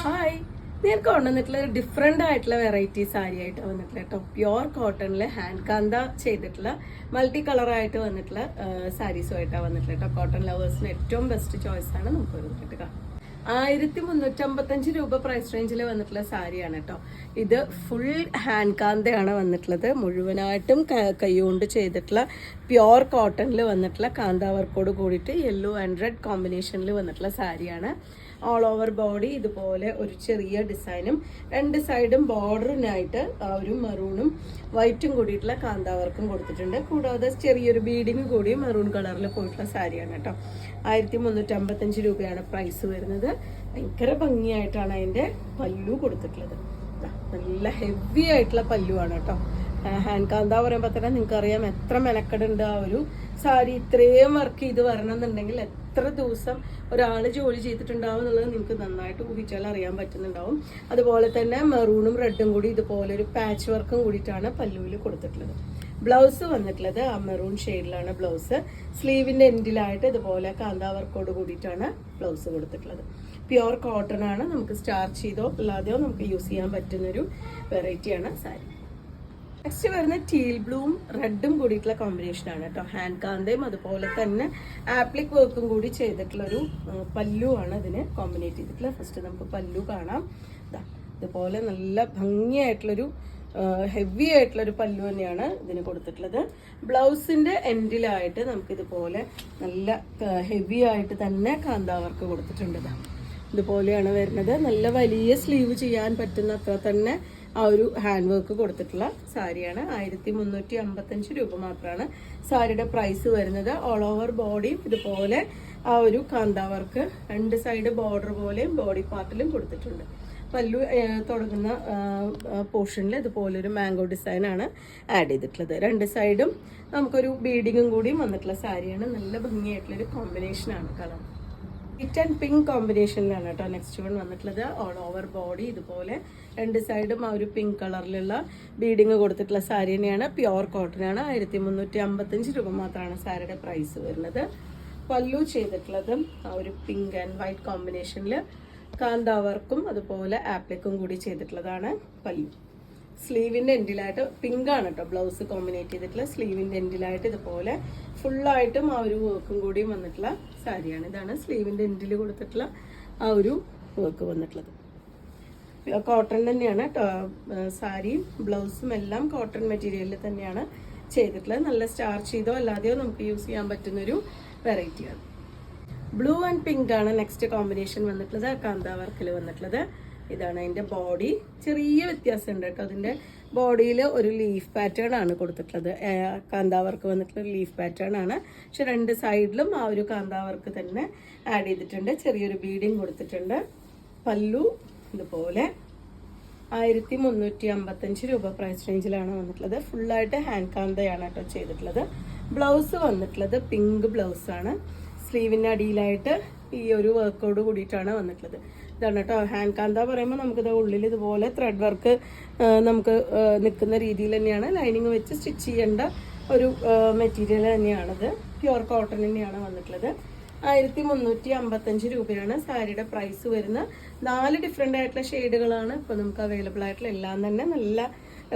Hi, ഞാൻ കൊണ്ടുവന്നിട്ടുള്ള ഒരു ഡിഫറെൻ്റ് ആയിട്ടുള്ള വെറൈറ്റി സാരി ആയിട്ട് വന്നിട്ടുള്ള കേട്ടോ. പ്യുവർ കോട്ടണിൽ ഹാൻഡ് കാന്ത ചെയ്തിട്ടുള്ള മൾട്ടി കളറായിട്ട് വന്നിട്ടുള്ള സാരീസുമായിട്ടാണ് വന്നിട്ടുള്ള കേട്ടോ. കോട്ടൺ ലവേഴ്സിന് ഏറ്റവും ബെസ്റ്റ് ചോയ്സ് ആണ് നമുക്ക് വന്നിട്ട് കാണാം. 1355 രൂപ പ്രൈസ് റേഞ്ചിൽ വന്നിട്ടുള്ള സാരിയാണ് കേട്ടോ. ഇത് ഫുൾ ഹാൻഡ് കാന്തയാണ് വന്നിട്ടുള്ളത്. മുഴുവനായിട്ടും കൈകൊണ്ട് ചെയ്തിട്ടുള്ള പ്യുവർ കോട്ടണിൽ വന്നിട്ടുള്ള കാന്ത വർക്കോട് കൂടിയിട്ട് യെല്ലോ ആൻഡ് റെഡ് കോമ്പിനേഷനിൽ വന്നിട്ടുള്ള സാരിയാണ്. ഓൾ ഓവർ ബോഡി ഇതുപോലെ ഒരു ചെറിയ ഡിസൈനും രണ്ട് സൈഡും ബോർഡറിനായിട്ട് ആ ഒരു മെറൂണും വൈറ്റും കൂടിയിട്ടുള്ള കാന്താവർക്കും കൊടുത്തിട്ടുണ്ട്. കൂടാതെ ചെറിയൊരു ബീഡിങ് കൂടി മെറൂൺ കളറിൽ പോയിട്ടുള്ള സാരിയാണ് കേട്ടോ. 1355 രൂപയാണ് പ്രൈസ് വരുന്നത്. ഭയങ്കര ഭംഗിയായിട്ടാണ് അതിൻ്റെ പല്ലു കൊടുത്തിട്ടുള്ളത്. നല്ല ഹെവി ആയിട്ടുള്ള പല്ലുവാണ് കേട്ടോ. ഹാൻഡ് കാന്ത പറയുമ്പോൾ തന്നെ നിങ്ങൾക്കറിയാം എത്ര മെനക്കെടുണ്ട്. ആ ഒരു സാരി ഇത്രയും വർക്ക് ചെയ്ത് വരണം എന്നുണ്ടെങ്കിൽ എത്ര ദിവസം ഒരാൾ ജോലി ചെയ്തിട്ടുണ്ടാവും എന്നുള്ളത് നിങ്ങൾക്ക് നന്നായിട്ട് ഊഹിച്ചാൽ അറിയാൻ പറ്റുന്നുണ്ടാവും. അതുപോലെ തന്നെ മെറൂണും റെഡും കൂടി ഇതുപോലെ ഒരു പാച്ച് വർക്കും കൂടിയിട്ടാണ് പല്ലുവിൽ കൊടുത്തിട്ടുള്ളത്. ബ്ലൗസ് വന്നിട്ടുള്ളത് ആ മെറൂൺ ഷെയ്ഡിലാണ് ബ്ലൗസ്. സ്ലീവിന്റെ എൻഡിലായിട്ട് ഇതുപോലെ കാന്ത വർക്കോട് കൂടിയിട്ടാണ് ബ്ലൗസ് കൊടുത്തിട്ടുള്ളത്. പ്യുവർ കോട്ടൺ ആണ്. നമുക്ക് സ്റ്റാർച്ച് ചെയ്തോ അല്ലാതെയോ നമുക്ക് യൂസ് ചെയ്യാൻ പറ്റുന്നൊരു വെറൈറ്റിയാണ് സാരി. നെക്സ്റ്റ് വരുന്ന ടീൽ ബ്ലൂം റെഡും കൂടിയിട്ടുള്ള കോമ്പിനേഷൻ ആണ് കേട്ടോ. ഹാൻഡ് കാന്തയും അതുപോലെ തന്നെ ആപ്ലിക് വർക്കും കൂടി ചെയ്തിട്ടുള്ളൊരു പല്ലു ആണ് ഇതിന് കോമ്പിനേറ്റ് ചെയ്തിട്ടുള്ളത്. ഫസ്റ്റ് നമുക്ക് പല്ലു കാണാം. ഇതുപോലെ നല്ല ഭംഗിയായിട്ടുള്ളൊരു ഹെവി ആയിട്ടുള്ളൊരു പല്ലു തന്നെയാണ് ഇതിന് കൊടുത്തിട്ടുള്ളത്. ബ്ലൗസിന്റെ എൻഡിലായിട്ട് നമുക്കിതുപോലെ നല്ല ഹെവി ആയിട്ട് തന്നെ കാന്താവർക്ക് കൊടുത്തിട്ടുണ്ട്. ഇതുപോലെയാണ് വരുന്നത്. നല്ല വലിയ സ്ലീവ് ചെയ്യാൻ പറ്റുന്ന അത്ര തന്നെ ആ ഒരു ഹാൻഡ് വർക്ക് കൊടുത്തിട്ടുള്ള സാരിയാണ്. 1355 രൂപ മാത്രമാണ് സാരിയുടെ പ്രൈസ് വരുന്നത്. ഓൾ ഓവർ ബോഡിയും ഇതുപോലെ ആ ഒരു കാന്ത വർക്ക് രണ്ട് സൈഡ് ബോർഡർ പോലെയും ബോഡി പാർട്ടിലും കൊടുത്തിട്ടുണ്ട്. പല്ലു തുടങ്ങുന്ന പോർഷനിൽ ഇതുപോലൊരു മാംഗോ ഡിസൈനാണ് ആഡ് ചെയ്തിട്ടുള്ളത്. രണ്ട് സൈഡും നമുക്കൊരു ബീഡിങ്ങും കൂടിയും വന്നിട്ടുള്ള സാരിയാണ്. നല്ല ഭംഗിയായിട്ടുള്ളൊരു കോമ്പിനേഷനാണ് കളർ. വൈറ്റ് ആൻഡ് പിങ്ക് കോമ്പിനേഷനിലാണ് കേട്ടോ നെക്സ്റ്റ് വൺ വന്നിട്ടുള്ളത്. ഓൾ ഓവർ ബോഡി ഇതുപോലെ രണ്ട് സൈഡും ആ ഒരു പിങ്ക് കളറിലുള്ള ബീഡിങ് കൊടുത്തിട്ടുള്ള സാരി തന്നെയാണ്. പ്യുവർ കോട്ടൺ ആണ്. 1355 രൂപ മാത്രമാണ് സാരിയുടെ പ്രൈസ് വരുന്നത്. പല്ലു ചെയ്തിട്ടുള്ളതും ആ ഒരു പിങ്ക് ആൻഡ് വൈറ്റ് കോമ്പിനേഷനിൽ കാന്താവർക്കും അതുപോലെ ആപ്ലിക്കും കൂടി ചെയ്തിട്ടുള്ളതാണ് പല്ലു. സ്ലീവിന്റെ എൻഡിലായിട്ട് പിങ്ക് ആണ് കേട്ടോ ബ്ലൗസ് കോമ്പിനേറ്റ് ചെയ്തിട്ടുള്ള. സ്ലീവിന്റെ എൻഡിലായിട്ട് ഇതുപോലെ ഫുള്ളായിട്ടും ആ ഒരു വർക്കും കൂടിയും വന്നിട്ടുള്ള സാരിയാണ്. ഇതാണ് സ്ലീവിന്റെ എൻഡിൽ കൊടുത്തിട്ടുള്ള ആ ഒരു വർക്ക് വന്നിട്ടുള്ളത്. കോട്ടൺ തന്നെയാണ് സാരിയും ബ്ലൗസും എല്ലാം കോട്ടൺ മെറ്റീരിയലിൽ തന്നെയാണ് ചെയ്തിട്ടുള്ളത്. നല്ല സ്റ്റാർച്ച് ചെയ്തോ അല്ലാതെയോ നമുക്ക് യൂസ് ചെയ്യാൻ പറ്റുന്നൊരു വെറൈറ്റിയാണ്. ബ്ലൂ ആൻഡ് പിങ്ക് ആണ് നെക്സ്റ്റ് കോമ്പിനേഷൻ വന്നിട്ടുള്ളത്. കാന്ത വർക്കിൽ വന്നിട്ടുള്ളത് ഇതാണ്. അതിന്റെ ബോഡി ചെറിയ വ്യത്യാസം ഉണ്ട് കേട്ടോ. അതിന്റെ ബോഡിയിൽ ഒരു ലീഫ് പാറ്റേൺ ആണ് കൊടുത്തിട്ടുള്ളത്. കാന്ത വർക്ക് വന്നിട്ടുള്ള ലീഫ് പാറ്റേൺ ആണ്. പക്ഷെ രണ്ട് സൈഡിലും ആ ഒരു കാന്ത വർക്ക് തന്നെ ആഡ് ചെയ്തിട്ടുണ്ട്. ചെറിയൊരു ബീഡിങ് കൊടുത്തിട്ടുണ്ട്. പല്ലു ഇതുപോലെ 1355 രൂപ പ്രൈസ് റേഞ്ചിലാണ് വന്നിട്ടുള്ളത്. ഫുള്ളായിട്ട് ഹാൻഡ് കാന്തയാണ് കേട്ടോ ചെയ്തിട്ടുള്ളത്. ബ്ലൗസ് വന്നിട്ടുള്ളത് പിങ്ക് ബ്ലൗസ് ആണ്. സ്ലീവിൻ്റെ അടിയിലായിട്ട് ഈ ഒരു വർക്കോട് കൂടിയിട്ടാണ് വന്നിട്ടുള്ളത്. ഇതാണ് കേട്ടോ ഹാൻഡ് കാന്ത പറയുമ്പോൾ നമുക്കിത് ഉള്ളിൽ ഇതുപോലെ ത്രെഡ് വർക്ക് നമുക്ക് നിൽക്കുന്ന രീതിയിൽ തന്നെയാണ്. ലൈനിങ് വെച്ച് സ്റ്റിച്ച് ചെയ്യേണ്ട ഒരു മെറ്റീരിയൽ തന്നെയാണത്. പ്യുവർ കോട്ടൺ തന്നെയാണ് വന്നിട്ടുള്ളത്. 1355 രൂപയാണ് സാരിയുടെ പ്രൈസ് വരുന്നത്. 4 ഡിഫറെൻ്റ് ആയിട്ടുള്ള ഷെയ്ഡുകളാണ് ഇപ്പോൾ നമുക്ക് അവൈലബിൾ ആയിട്ടുള്ള. എല്ലാം തന്നെ നല്ല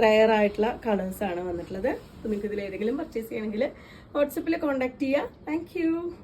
റയർ ആയിട്ടുള്ള കളേഴ്സാണ് വന്നിട്ടുള്ളത്. അപ്പോൾ നിങ്ങൾക്ക് ഇതിൽ ഏതെങ്കിലും പർച്ചേസ് ചെയ്യണമെങ്കിൽ വാട്സപ്പിൽ കോൺടാക്ട് ചെയ്യുക. താങ്ക്